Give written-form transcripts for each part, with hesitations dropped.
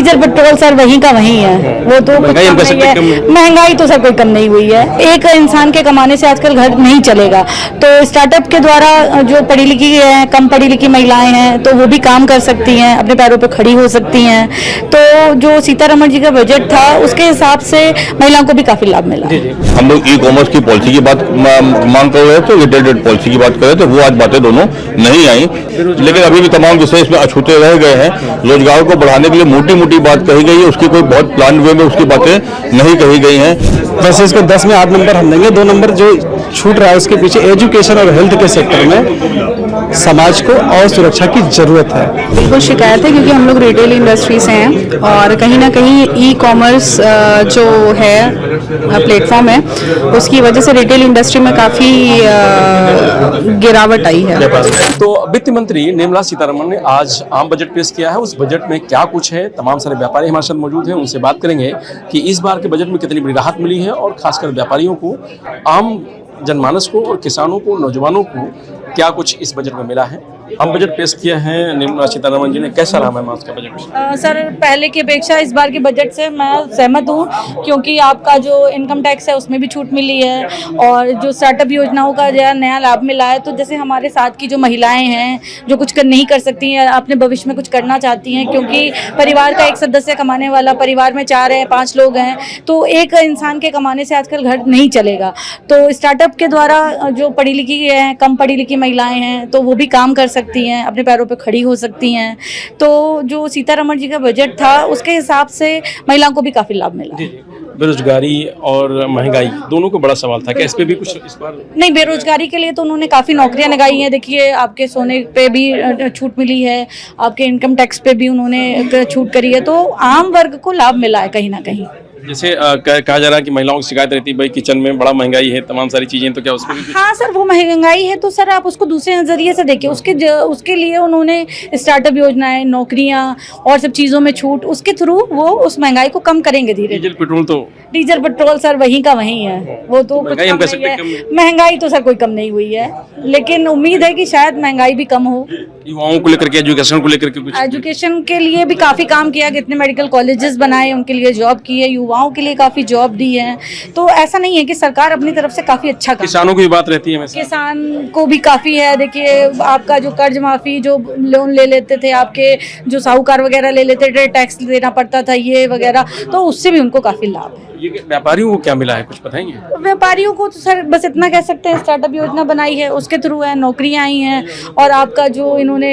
Diesel petrol sir वहीं का वहीं है, वो तो कुछ कम नहीं है। महंगाई तो सर कोई कम नहीं हुई है। एक इंसान के कमाने से आजकल घर नहीं चलेगा, तो स्टार्टअप के द्वारा जो पढ़ी लिखी है, कम पढ़ी लिखी महिलाएं हैं तो वो भी काम कर सकती हैं, अपने पैरों पे खड़ी हो सकती हैं। तो जो सीतारमण जी का बजट था उसके हिसाब से महिलाओं को भी काफी लाभ मिला। हम लोग ई कॉमर्स की पॉलिसी की बात मांग कर रहे थे, रिटेल पॉलिसी की बात कर रहे थे, वो आज बातें दोनों नहीं आई, लेकिन अभी भी तमाम विषय इसमें अछूते रह गए हैं। रोजगार को बढ़ाने के लिए मोटी मोटी बात कही गई है, उसकी कोई बहुत प्लान वे में उसकी बातें नहीं कही गई हैं। वैसे इसको 10 में 8 नंबर हम देंगे। 2 नंबर जो छूट रहा है उसके पीछे एजुकेशन और हेल्थ के सेक्टर में समाज को और सुरक्षा की जरूरत है। बिल्कुल शिकायत है, क्योंकि हम लोग रिटेल इंडस्ट्री से हैं और कहीं ना कहीं ई कॉमर्स जो है प्लेटफॉर्म है उसकी वजह से रिटेल इंडस्ट्री में काफ़ी गिरावट आई है। तो वित्त मंत्री निर्मला सीतारमण ने आज आम बजट पेश किया है। उस बजट में क्या कुछ है, तमाम सारे व्यापारी हमारे साथ मौजूद हैं, उनसे बात करेंगे कि इस बार के बजट में कितनी बड़ी राहत मिली है और खासकर व्यापारियों को, आम जनमानस को और किसानों को, नौजवानों को क्या कुछ इस बजट में मिला है। हम बजट पेश किए हैं निर्मला सीतारमण जी ने, कैसा रहा मैम आज का बजट? सर पहले की अपेक्षा इस बार के बजट से मैं सहमत हूँ, क्योंकि आपका जो इनकम टैक्स है उसमें भी छूट मिली है और जो स्टार्टअप योजनाओं का जो नया लाभ मिला है। तो जैसे हमारे साथ की जो महिलाएं हैं जो कुछ नहीं कर सकती हैं, अपने भविष्य में कुछ करना चाहती हैं, क्योंकि परिवार का एक सदस्य कमाने वाला, परिवार में 4 हैं 5 लोग हैं, तो एक इंसान के कमाने से आजकल घर नहीं चलेगा। तो स्टार्टअप के द्वारा जो पढ़ी लिखी है, कम पढ़ी लिखी महिलाएं हैं तो वो भी काम कर सकती हैं, अपने पैरों पे खड़ी हो सकती हैं। तो जो सीतारमण जी का बजट था उसके हिसाब से महिलाओं को भी काफी लाभ मिला। बेरोजगारी और महंगाई दोनों को बड़ा सवाल था, क्या इस पे भी कुछ इस बार? नहीं, बेरोजगारी के लिए तो उन्होंने काफी नौकरियां लगाई हैं। देखिए आपके सोने पे भी छूट मिली है, आपके इनकम टैक्स पे भी उन्होंने छूट करी है, तो आम वर्ग को लाभ मिला है कहीं ना कहीं। जैसे कहा जा रहा है कि महिलाओं की शिकायत रहती है, भाई किचन में बड़ा महंगाई है, तमाम सारी चीजें, तो क्या उसमें भी? हाँ सर, वो महंगाई है तो सर आप उसको दूसरे नजरिए से देखिए। उसके लिए उन्होंने स्टार्टअप योजनाएं, नौकरियां और सब चीजों में छूट, उसके थ्रू वो उस महंगाई को कम करेंगे धीरे। डीजल पेट्रोल सर वहीं का वहीं है, वो तो कुछ कम नहीं है। महंगाई तो सर कोई कम नहीं हुई है, लेकिन उम्मीद है कि शायद महंगाई भी कम हो। युवाओं को लेकर के, एजुकेशन को लेकर के कुछ? एजुकेशन के लिए भी काफी काम किया, कितने मेडिकल कॉलेजेस बनाए, उनके लिए जॉब की है, युवाओं के लिए काफी जॉब दी है। तो ऐसा नहीं है कि सरकार अपनी तरफ से काफी अच्छा काम। किसानों की बात रहती है, किसान को भी काफी है। देखिए आपका जो कर्ज माफी, जो लोन ले लेते थे आपके जो साहूकार वगैरह ले लेते थे, टैक्स देना पड़ता था ये वगैरह, तो उससे भी उनको काफी लाभ है। ये व्यापारियों को क्या मिला है, कुछ बताएंगे? व्यापारियों को तो सर बस इतना कह सकते हैं, स्टार्टअप योजना बनाई है उसके थ्रू है, नौकरियां आई हैं और आपका जो इन्होंने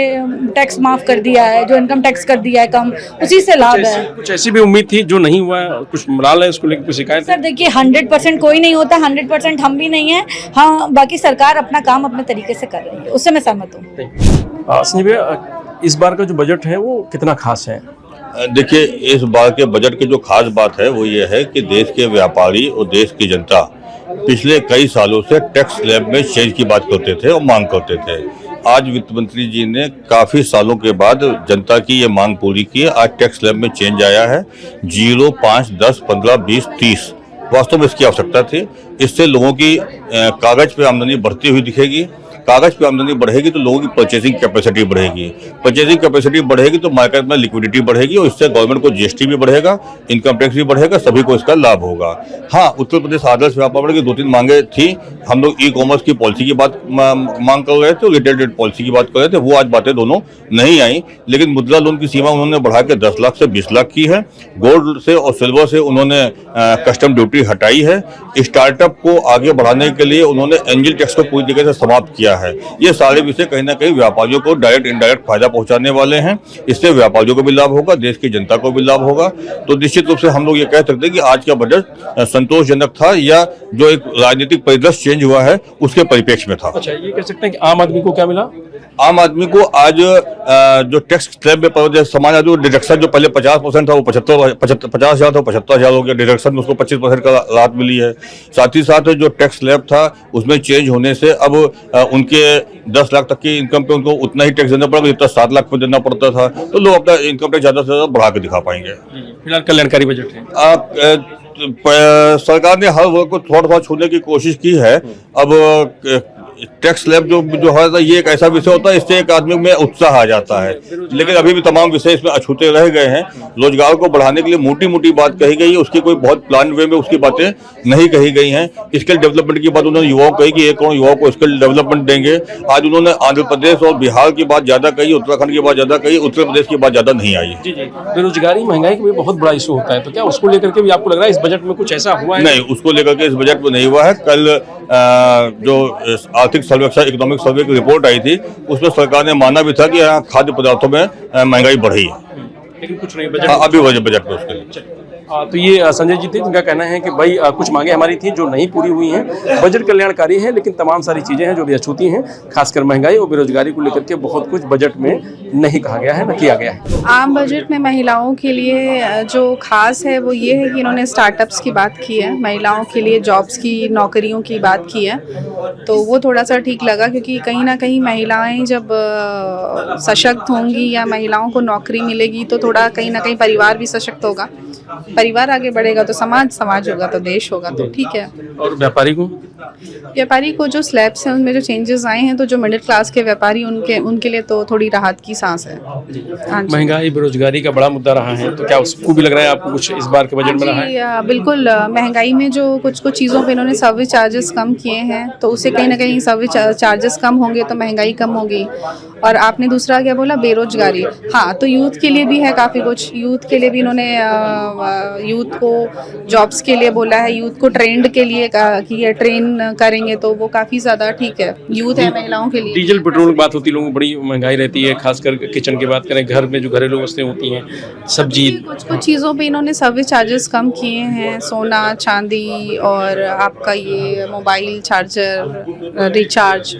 टैक्स माफ कर दिया है, जो इनकम टैक्स कर दिया है कम, उसी से लाभ है। कुछ ऐसी भी उम्मीद थी जो नहीं हुआ, कुछ मलाल है उसको लेकर कुछ शिकायत? सर देखिए 100% कोई नहीं होता, 100% हम भी नहीं है। हाँ, बाकी सरकार अपना काम अपने तरीके से कर रही है, उससे मैं सहमत हूँ। संजय भैया, इस बार का जो बजट है वो कितना खास है? देखिए, इस बार के बजट की जो खास बात है वो ये है कि देश के व्यापारी और देश की जनता पिछले कई सालों से टैक्स स्लैब में चेंज की बात करते थे और मांग करते थे। आज वित्त मंत्री जी ने काफी सालों के बाद जनता की ये मांग पूरी की है। आज टैक्स स्लैब में चेंज आया है 0, 5, 10, 15, 20, 30। वास्तव में इसकी आवश्यकता थी। इससे लोगों की कागज पे आमदनी बढ़ती हुई दिखेगी। कागज पे आमदनी बढ़ेगी तो लोगों की परचेसिंग कैपेसिटी बढ़ेगी। परचेसिंग कैपेसिटी बढ़ेगी तो मार्केट में लिक्विडिटी बढ़ेगी और इससे गवर्नमेंट को जीएसटी भी बढ़ेगा, इनकम टैक्स भी बढ़ेगा, सभी को इसका लाभ होगा। हाँ, उत्तर प्रदेश आदर्श व्यापार बोर्ड की 2-3 मांगे थी। हम लोग ई कॉमर्स की पॉलिसी की बात मांग कर रहे थे, रिटेल पॉलिसी की बात कर रहे थे, वो आज बातें दोनों नहीं आई। लेकिन मुद्रा लोन की सीमा उन्होंने बढ़ा के 10 लाख से 20 लाख की है। गोल्ड से और सिल्वर से उन्होंने कस्टम ड्यूटी हटाई है। स्टार्टअप को आगे बढ़ाने के लिए उन्होंने एंजल टैक्स को पूरी तरीके से समाप्त किया है। ये सारे विषय कहीं ना कहीं व्यापारियों को डायरेक्ट इनडायरेक्ट फायदा पहुंचाने वाले हैं। इससे व्यापारियों को भी लाभ होगा, देश की जनता को भी लाभ होगा। तो निश्चित रूप से हम लोग ये कह सकते हैं कि आज का बजट संतोषजनक था, या जो एक राजनीतिक परिदृश्य चेंज हुआ है उसके परिप्रेक्ष्य में था। अच्छा, ये कह सकते हैं कि आम आदमी को क्या मिला? आम आदमी को आज जो टैक्स स्लैब में सामान्य आदमी डिडक्शन जो पहले 50% था वो 50,000 था, 75,000 हो गया। डिडक्शन में उसको 25% का राहत मिली है। साथ ही साथ जो टैक्स स्लैब था उसमें चेंज होने से अब उनके 10 लाख तक की इनकम पे उनको उतना ही टैक्स देना पड़ेगा जितना 7 लाख पे देना पड़ता था। तो लोग अपना इनकम टैक्स ज्यादा से ज्यादा बढ़ा के दिखा पाएंगे। फिलहाल कल्याणकारी बजट है। सरकार ने हर वर्ग को थोड़ा थोड़ा छूने की कोशिश की है। अब टैक्स स्लैब जो है ये एक ऐसा विषय होता है, इससे एक आदमी में उत्साह आ जाता है, लेकिन अभी भी तमाम विषय इसमें अछूते रह गए हैं। रोजगार को बढ़ाने के लिए मोटी मोटी बात कही गई है, उसकी कोई बहुत प्लान वे में उसकी बातें नहीं कही गई हैं। स्किल डेवलपमेंट की बात उन्होंने युवाओं को कही कि 1 करोड़ युवाओं को स्किल डेवलपमेंट देंगे। आज उन्होंने आंध्र प्रदेश और बिहार की बात ज्यादा कही, उत्तराखंड की बात ज्यादा कही, उत्तर प्रदेश की बात ज्यादा नहीं आई। जी जी, बेरोजगारी महंगाई का भी बहुत बड़ा इशू होता है, तो क्या उसको लेकर के भी आपको लग रहा है इस बजट में कुछ ऐसा हुआ है? नहीं, उसको लेकर के इस बजट में नहीं हुआ है। कल जो आर्थिक सर्वेक्षण इकोनॉमिक सर्वे की रिपोर्ट आई थी, उसमें सरकार ने माना भी था कि यहाँ खाद्य पदार्थों में महंगाई बढ़ी है, लेकिन कुछ नहीं बजट अभी बजट में उसके लिए। तो ये संजय जी थे जिनका कहना है कि भाई कुछ मांगे हमारी थी जो नहीं पूरी हुई हैं। बजट कल्याणकारी है, लेकिन तमाम सारी चीज़ें हैं जो भी अछूती हैं, खासकर महंगाई और बेरोजगारी को लेकर के बहुत कुछ बजट में नहीं कहा गया है, न किया गया है। आम बजट में महिलाओं के लिए जो खास है वो ये है कि इन्होंने स्टार्टअप्स की बात की है, महिलाओं के लिए जॉब्स की, नौकरियों की बात की है, तो वो थोड़ा सा ठीक लगा, क्योंकि कहीं ना कहीं महिलाएं जब सशक्त होंगी या महिलाओं को नौकरी मिलेगी तो थोड़ा कहीं ना कहीं परिवार भी सशक्त होगा, परिवार आगे बढ़ेगा तो समाज होगा तो देश होगा, तो ठीक है। और व्यापारी को जो स्लैब्स हैं उनमें जो चेंजेस आए हैं, तो जो मिडिल क्लास के व्यापारी उनके लिए तो थोड़ी राहत की सांस है। महंगाई बेरोजगारी का बड़ा मुद्दा रहा है, तो क्या उसको भी लग रहा है आपको कुछ इस बार के बजट में रहा है? बिल्कुल, महंगाई में जो कुछ चीज़ों पे इन्होंने सर्विस चार्जेस कम किए हैं, तो उससे कहीं ना कहीं सर्विस चार्जेस कम होंगे तो महंगाई कम होगी। और आपने दूसरा क्या बोला, बेरोजगारी, हाँ, तो यूथ के लिए भी है काफ़ी कुछ। यूथ के लिए भी इन्होंने यूथ को जॉब्स के लिए बोला है, यूथ को ट्रेंड के लिए कि ये ट्रेन करेंगे, तो वो काफ़ी ज़्यादा ठीक है। यूथ है महिलाओं के लिए। डीजल पेट्रोल की बात होती है, लोगों को बड़ी महंगाई रहती है, खासकर किचन की बात करें, घर में जो घरेलू वस्तुएं होती हैं, सब्जी, कुछ चीज़ों पे इन्होंने सर्विस चार्जेस कम किए हैं, सोना चांदी और आपका ये मोबाइल चार्जर रिचार्ज,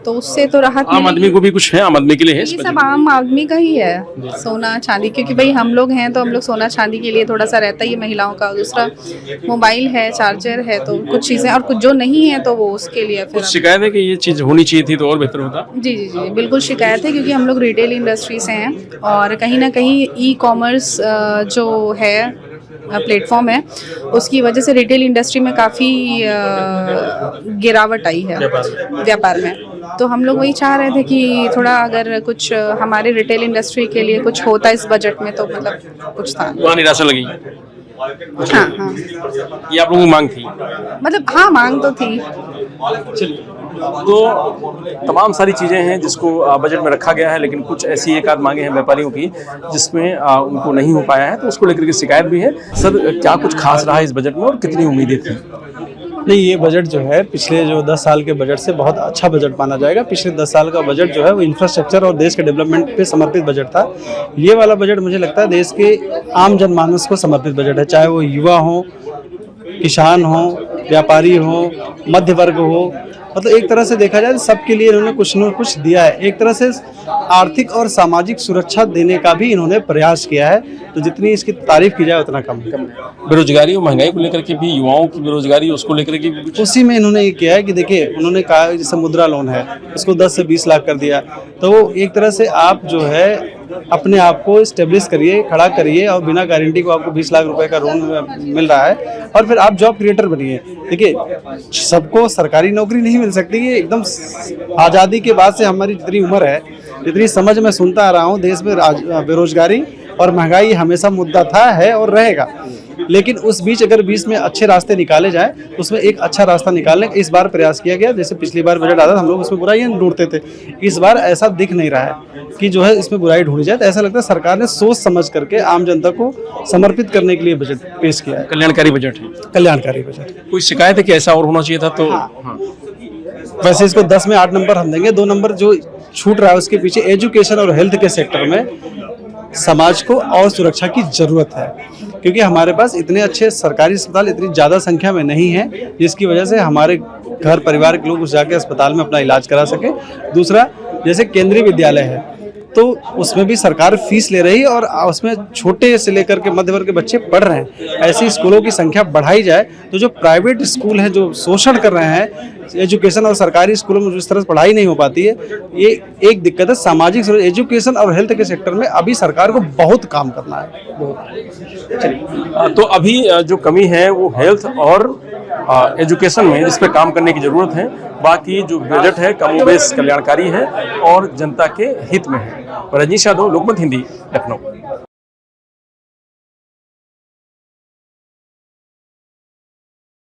तो उससे तो राहत आम आदमी को भी कुछ है, आम आदमी के लिए है, ये सब आम आदमी का ही है, सोना चांदी, क्योंकि भाई हम लोग हैं तो हम लोग सोना चांदी के लिए थोड़ा सा रहता ही है महिलाओं का। दूसरा मोबाइल है, चार्जर है, तो कुछ चीज़ें, और कुछ जो नहीं है तो वो उसके लिए फिर शिकायत है कि ये चीज़ होनी चाहिए थी तो और बेहतर होता। जी जी जी, बिल्कुल शिकायत है, क्योंकि हम लोग रिटेल इंडस्ट्री से हैं और कहीं ना कहीं ई कॉमर्स जो है प्लेटफॉर्म है, उसकी वजह से रिटेल इंडस्ट्री में काफ़ी गिरावट आई है व्यापार में। तो हम लोग वही चाह रहे थे कि थोड़ा अगर कुछ हमारे रिटेल इंडस्ट्री के लिए कुछ होता इस बजट में, तो मतलब कुछ था। वहाँ निराशा लगी? हाँ हाँ, ये आप लोगों की मांग थी? मतलब हाँ, मांग तो थी। चलिए, तो तमाम सारी चीज़ें हैं जिसको बजट में रखा गया है, लेकिन कुछ ऐसी एक आध मांगे हैं व्यापारियों की जिसमें उनको नहीं हो पाया है, तो उसको लेकर के शिकायत भी है। सर, क्या कुछ खास रहा है इस बजट में और कितनी उम्मीदें थी? नहीं, ये बजट जो है पिछले जो 10 साल के बजट से बहुत अच्छा बजट माना जाएगा। पिछले 10 साल का बजट जो है वो इंफ्रास्ट्रक्चर और देश के डेवलपमेंट पे समर्पित बजट था। ये वाला बजट मुझे लगता है देश के आम जनमानस को समर्पित बजट है, चाहे वो युवा हो, किसान हो, व्यापारी हो, मध्य वर्ग हो, मतलब एक तरह से देखा जाए सबके लिए इन्होंने कुछ न कुछ दिया है। एक तरह से आर्थिक और सामाजिक सुरक्षा देने का भी इन्होंने प्रयास किया है, तो जितनी इसकी तारीफ की जाए उतना कम है। बेरोजगारी और महंगाई को लेकर के भी, युवाओं की बेरोजगारी उसको लेकर के भी उसी में इन्होंने ये किया है कि देखिए, उन्होंने कहा जैसे मुद्रा लोन है उसको 10 से 20 लाख कर दिया, तो एक तरह से आप जो है अपने आप को स्टेब्लिश करिए, खड़ा करिए, और बिना गारंटी को आपको 20 लाख रुपए का लोन मिल रहा है, और फिर आप जॉब क्रिएटर बनिए। देखिए, सबको सरकारी नौकरी नहीं मिल सकती, ये एकदम आज़ादी के बाद से हमारी जितनी उम्र है, जितनी समझ मैं सुनता आ रहा हूँ, देश में बेरोजगारी और महंगाई हमेशा मुद्दा था, है और रहेगा। लेकिन उस बीच अगर बीच में अच्छे रास्ते निकाले जाएं, तो उसमें एक अच्छा रास्ता निकालने का इस बार प्रयास किया गया। जैसे पिछली बार बजट आता था हम लोग उसमें बुराइयां ढूंढते थे, इस बार ऐसा दिख नहीं रहा है कि जो है इसमें बुराई ढूंढी जाए। तो ऐसा लगता है सरकार ने सोच समझ करके आम जनता को समर्पित करने के लिए बजट पेश किया है। कल्याणकारी बजट है। कल्याणकारी बजट। कोई शिकायत है कि ऐसा और होना चाहिए था? तो हाँ। वैसे इसको 10 में 8 नंबर हम देंगे। 2 नंबर जो छूट रहा है उसके पीछे एजुकेशन और हेल्थ के सेक्टर में समाज को और सुरक्षा की जरूरत है, क्योंकि हमारे पास इतने अच्छे सरकारी अस्पताल इतनी ज़्यादा संख्या में नहीं है, जिसकी वजह से हमारे घर परिवार के लोग उस जाके अस्पताल में अपना इलाज करा सके। दूसरा, जैसे केंद्रीय विद्यालय है तो उसमें भी सरकार फीस ले रही है और उसमें छोटे से लेकर के मध्य वर्ग के बच्चे पढ़ रहे हैं। ऐसे स्कूलों की संख्या बढ़ाई जाए तो जो प्राइवेट स्कूल हैं जो शोषण कर रहे हैं एजुकेशन, और सरकारी स्कूलों में जिस तरह से पढ़ाई नहीं हो पाती है, ये एक दिक्कत है। सामाजिक एजुकेशन और हेल्थ के सेक्टर में अभी सरकार को बहुत काम करना है। तो अभी जो कमी है वो हेल्थ और एजुकेशन में जिस पे काम करने की ज़रूरत है। बाकी जो बजट है कमोबेश कल्याणकारी है और जनता के हित में है। रजनीश यादव, लोकमत हिंदी, लखनऊ।